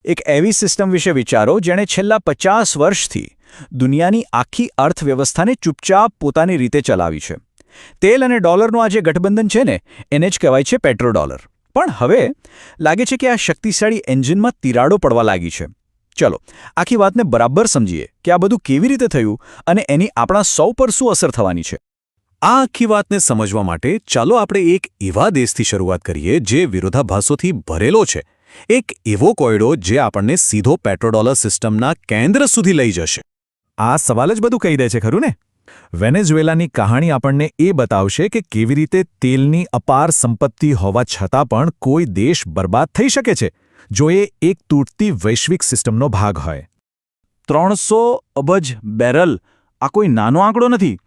એક એવી સિસ્ટમ વિશે વિચારો જેણે છેલ્લા 50 વર્ષથી દુનિયાની આખી અર્થવ્યવસ્થાને ચૂપચાપ પોતાની રીતે ચલાવી છે. તેલ અને ડોલરનું આ જે ગઠબંધન છે ને, એને જ કહેવાય છે પેટ્રોડોલર. પણ હવે લાગે છે કે આ શક્તિશાળી એન્જિનમાં તિરાડો પડવા લાગી છે. ચલો આખી વાતને બરાબર સમજીએ કે આ બધું કેવી રીતે થયું અને એની આપણા સૌ પર શું અસર થવાની છે. આ આખી વાતને સમજવા માટે ચાલો આપણે એક એવા દેશથી શરૂઆત કરીએ જે વિરોધાભાસોથી ભરેલો છે. એક એવો કોયડો જે આપણને સીધો પેટ્રોડોલર સિસ્ટમના કેન્દ્ર સુધી લઈ જશે. આ સવાલ જ બધું કહી દે છે ખરું ને? વેનેઝુએલાની કહાણી આપણને એ બતાવશે કે કેવી રીતે તેલની અપાર સંપત્તિ હોવા છતાં પણ કોઈ દેશ બરબાદ થઈ શકે છે જો એ એક તૂટતી વૈશ્વિક સિસ્ટમનો ભાગ હોય. 300 અબજ બેરલ આ કોઈ નાનો આંકડો નથી.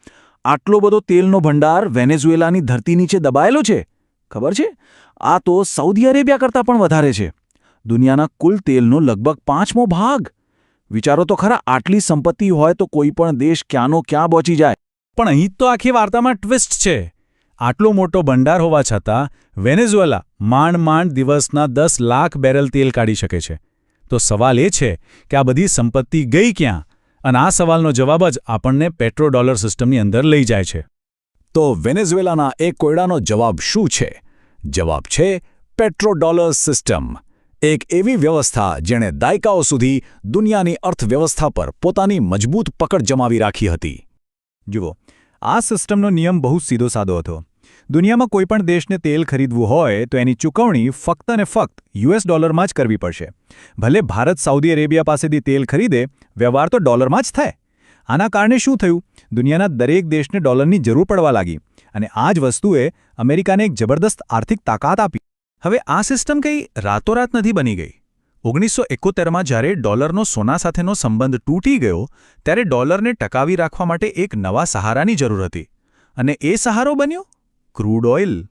આટલો બધો તેલનો ભંડાર વેનેઝુએલાની ધરતી નીચે દબાયેલો છે. ખબર છે, આ તો સાઉદી અરેબિયા કરતાં પણ વધારે છે. દુનિયાના કુલ તેલનો લગભગ 5મો ભાગ. વિચારો તો ખરા, આટલી સંપત્તિ હોય તો કોઈ પણ દેશ ક્યાંનો ક્યાં પહોંચી જાય. પણ અહીં તો આખી વાર્તામાં ટ્વિસ્ટ છે. આટલો મોટો ભંડાર હોવા છતાં વેનેઝુએલા માંડ દિવસના 10 લાખ બેરલ તેલ કાઢી શકે છે. તો સવાલ એ છે કે આ બધી સંપત્તિ ગઈ ક્યાં? અને આ સવાલનો જવાબ જ આપણને પેટ્રોડોલર સિસ્ટમની અંદર લઈ જાય છે. તો વેનેઝુએલાના એક કોયડાનો જવાબ શું છે? જવાબ છે પેટ્રોડોલર સિસ્ટમ. એક એવી વ્યવસ્થા જેણે દાયકાઓ સુધી દુનિયાની અર્થવ્યવસ્થા પર પોતાની મજબૂત પકડ જમાવી રાખી હતી. જુઓ, આ સિસ્ટમનો નિયમ બહુ સીધો સાદો હતો. દુનિયામાં કોઈપણ દેશને તેલ ખરીદવું હોય તો એની ચૂકવણી ફક્ત અને ફક્ત US ડોલરમાં જ કરવી પડશે. ભલે ભારત સાઉદી અરેબિયા પાસેથી તેલ ખરીદે, વ્યવહાર તો ડોલરમાં જ થાય. આના કારણે શું થયું? દુનિયાના દરેક દેશને ડોલરની જરૂર પડવા લાગી અને આ જ વસ્તુએ અમેરિકાને એક જબરદસ્ત આર્થિક તાકાત આપી. હવે આ સિસ્ટમ કંઈ રાતોરાત નથી બની ગઈ. 1971માં જ્યારે ડોલરનો સોના સાથેનો સંબંધ તૂટી ગયો ત્યારે ડોલરને ટકાવી રાખવા માટે એક નવા સહારાની જરૂર હતી. અને એ સહારો બન્યો ક્રૂડ ઓઇલ.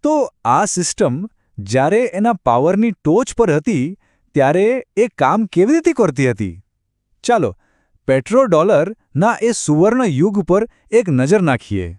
તો આ સિસ્ટમ જ્યારે એના પાવરની ટોચ પર હતી ત્યારે એ કામ કેવી રીતે કરતી હતી? ચાલો પેટ્રોડોલરના એ સુવર્ણ યુગ પર એક નજર નાખીએ.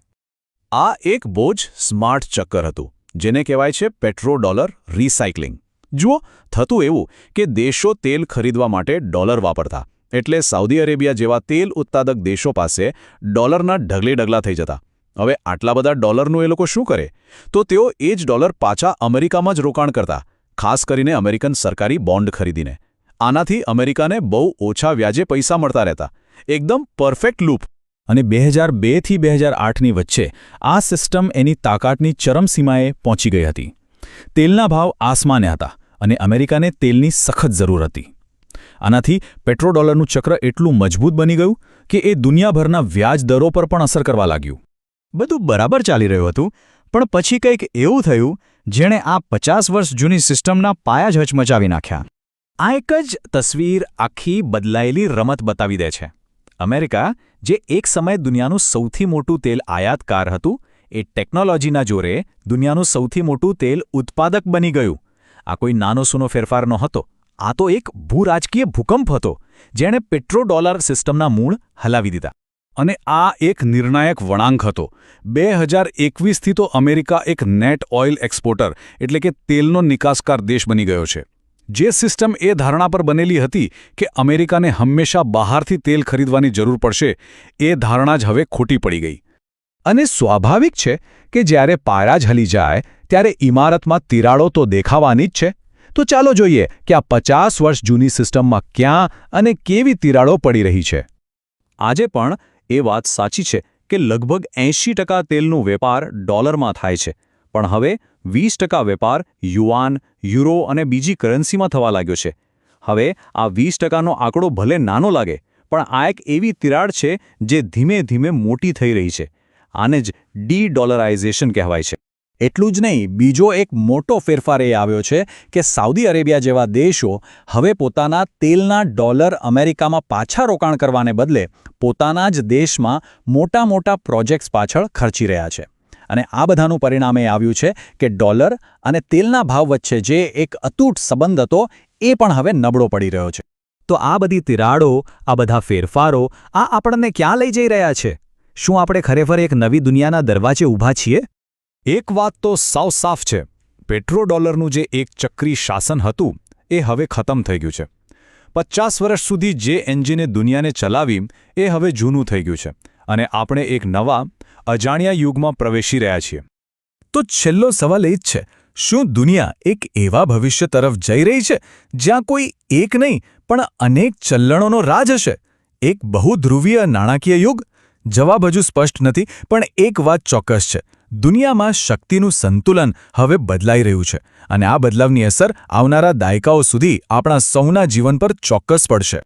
આ એક બહુ જ સ્માર્ટ ચક્કર હતું જેને કહેવાય છે પેટ્રોડોલર રિસાયકલિંગ. જુઓ, થતું એવું કે દેશો તેલ ખરીદવા માટે ડોલર વાપરતા, એટલે સાઉદી અરેબિયા જેવા તેલ ઉત્પાદક દેશો પાસે ડોલરના ઢગલે ડગલા થઈ જતા. હવે આટલા બધા ડોલરનું એ લોકો શું કરે? તો તેઓ એ જ ડોલર પાછા અમેરિકામાં જ રોકાણ કરતા, ખાસ કરીને અમેરિકન સરકારી બોન્ડ ખરીદીને. આનાથી અમેરિકાને બહુ ઓછા વ્યાજે પૈસા મળતા રહેતા. એકદમ પરફેક્ટ લૂપ. અને 2002થી 2008ની વચ્ચે આ સિસ્ટમ એની તાકાતની ચરમસીમાએ પહોંચી ગઈ હતી. તેલના ભાવ આસમાને હતા અને અમેરિકાને તેલની સખત જરૂર હતી. આનાથી પેટ્રોડોલરનું ચક્ર એટલું મજબૂત બની ગયું કે એ દુનિયાભરના વ્યાજ દરો પર પણ અસર કરવા લાગ્યું. બધું બરાબર ચાલી રહ્યું હતું, પણ પછી કંઈક એવું થયું જેણે આ 50 વર્ષ જૂની સિસ્ટમના પાયા જ હચમચાવી નાખ્યા. આ એક જ તસવીર આખી બદલાયેલી રમત બતાવી દે છે. અમેરિકા, જે એક સમયે દુનિયાનું સૌથી મોટું તેલ આયાતકાર હતું, એ ટેકનોલોજીના જોરે દુનિયાનું સૌથી મોટું તેલ ઉત્પાદક બની ગયું. આ કોઈ નાનો સૂનો ફેરફાર નહોતો. આ તો એક ભૂરાજકીય ભૂકંપ હતો જેણે પેટ્રોડોલર સિસ્ટમના મૂળ હલાવી દીધા. અને આ એક નિર્ણાયક વળાંક હતો. 2021થી તો અમેરિકા એક નેટ ઓઇલ એક્સપોર્ટર એટલે કે તેલનો નિકાસકાર દેશ બની ગયો છે. જે સિસ્ટમ એ ધારણા પર બનેલી હતી કે અમેરિકાને હંમેશા બહારથી તેલ ખરીદવાની જરૂર પડશે, એ ધારણા જ હવે ખોટી પડી ગઈ. અને સ્વાભાવિક છે કે જ્યારે પાયા જ હલી જાય ત્યારે ઇમારતમાં તિરાડો તો દેખાવાની જ છે. તો ચાલો જોઈએ કે આ 50 વર્ષ જૂની સિસ્ટમમાં ક્યાં અને કેવી તિરાડો પડી રહી છે. આજે પણ એ વાત સાચી છે કે લગભગ 80% તેલનો વેપાર ડોલરમાં થાય છે, પણ હવે 20% વેપાર યુઆન, યુરો અને બીજી કરન્સીમાં થવા લાગ્યો છે. હવે આ 20%નો આંકડો ભલે નાનો લાગે, પણ આ એક એવી તિરાડ છે જે ધીમે ધીમે મોટી થઈ રહી છે. આને જ ડી-ડોલરાઇઝેશન કહેવાય છે. એટલું જ નહીં, બીજો એક મોટો ફેરફાર એ આવ્યો છે કે સાઉદી અરેબિયા જેવા દેશો હવે પોતાના તેલના ડોલર અમેરિકામાં પાછા રોકાણ કરવાને બદલે પોતાના જ દેશમાં મોટા મોટા પ્રોજેક્ટ્સ પાછળ ખર્ચી રહ્યા છે. અને આ બધાનું પરિણામ એ આવ્યું છે કે ડોલર અને તેલના ભાવ વચ્ચે જે એક અતૂટ સંબંધ હતો એ પણ હવે નબળો પડી રહ્યો છે. તો આ બધી તિરાડો, આ બધા ફેરફારો, આ આપણને ક્યાં લઈ જઈ રહ્યા છે? શું આપણે ખરેખર એક નવી દુનિયાના દરવાજે ઊભા છીએ? એક વાત તો સાવ સાફ છે. પેટ્રોડોલરનું જે એક ચક્રી શાસન હતું એ હવે ખતમ થઈ ગયું છે. 50 વર્ષ સુધી જે એન્જિને દુનિયાને ચલાવી એ હવે જૂનું થઈ ગયું છે અને આપણે એક નવા, અજાણ્યા યુગમાં પ્રવેશી રહ્યા છીએ. તો છેલ્લો સવાલ એ જ છે, શું દુનિયા એક એવા ભવિષ્ય તરફ જઈ રહી છે જ્યાં કોઈ એક નહીં પણ અનેક ચલણોનો રાજ હશે? એક બહુધ્રુવીય નાણાકીય યુગ? જવાબ હજુ સ્પષ્ટ નથી, પણ એક વાત ચોક્કસ છે. દુનિયામાં શક્તિનું સંતુલન હવે બદલાઈ રહ્યું છે અને આ બદલાવની અસર આવનારા દાયકાઓ સુધી આપણા સૌના જીવન પર ચોક્કસ પડશે.